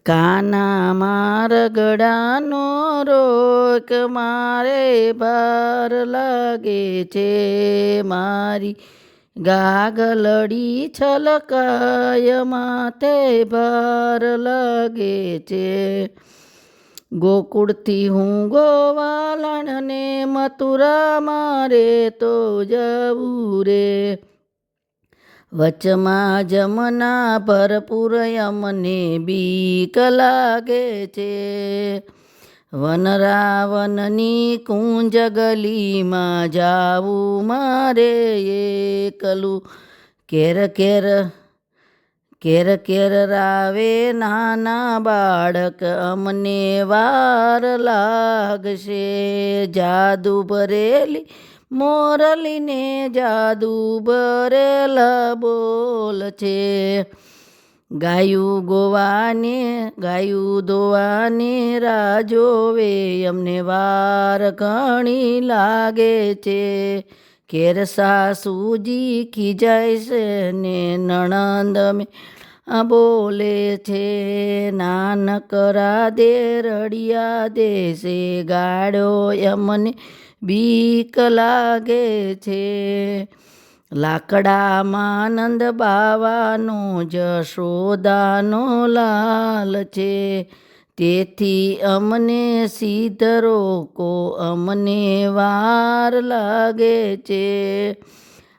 કાના મારગડાનો રોક મારે ભાર લાગે છે, મારી ગાગલડી છલકાય માથે ભાર લાગે છે. ગોકુળથી હું ગોવાલણને મથુરા મારે તો જવું રે, વચમાં જમના ભરપૂર અમને બીક લાગે છે. વનરાવનની કુંજ ગલીમાં જાવું મારે એકલું, કેર કેર કેર કેર રાવે નાના બાળક અમને વાર લાગશે. જાદુ ભરેલી મોરલીને જાદુ ભરેલ બોલ છે, ગાયું દોવાને રાજોવે અમને વાર ઘણી લાગે છે. ઘેર સાસુજી ખીજાય છે ને નણંદ બોલે છે, નાનકરા દે રડિયા દેશે ગાડો અમને બીક લાગે છે. લાકડામાં નંદ બાવાનો જશોદાનો લાલ છે, તેથી અમને સીધ રોકો અમને વાર લાગે છે.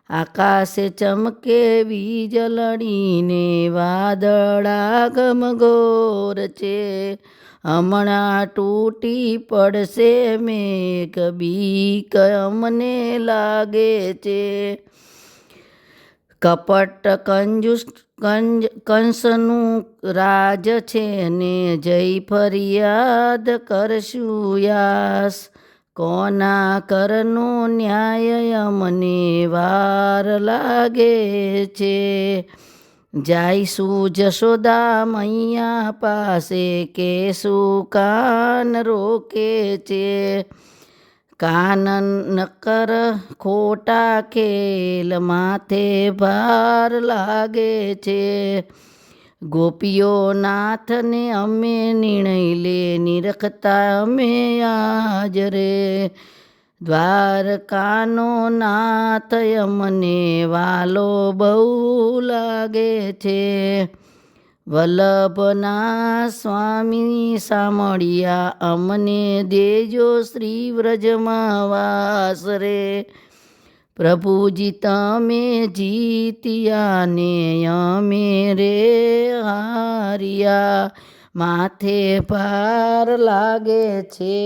આકાશે ચમકે વીજળીને વાદળા ઘમઘોર છે, હમણાં તૂટી પડશે મેઘ બીક અમને લાગે છે. કપટ કંસનું રાજ છે ને જય ફરિયાદ કરશું યાસ, કોના કરનો ન્યાય અમને વાર લાગે છે. જાઈશું જશોદા મૈયા પાસે કેશું કાન રોકે છે, કાન નકર ખોટા ખેલ માથે ભાર લાગે છે. ગોપીઓ નાથને અમે નિર્ણય લે નિરખતા અમે આજ રે, દ્વારકાનો નાથ અમને વાલો બહુ લાગે છે. વલ્લભના સ્વામી સામળિયા અમને દેજો શ્રી વ્રજમાં વાસ રે, પ્રભુજી તમે જીત્યા ને અમે રે હાર્યા, માથે ભાર લાગે છે.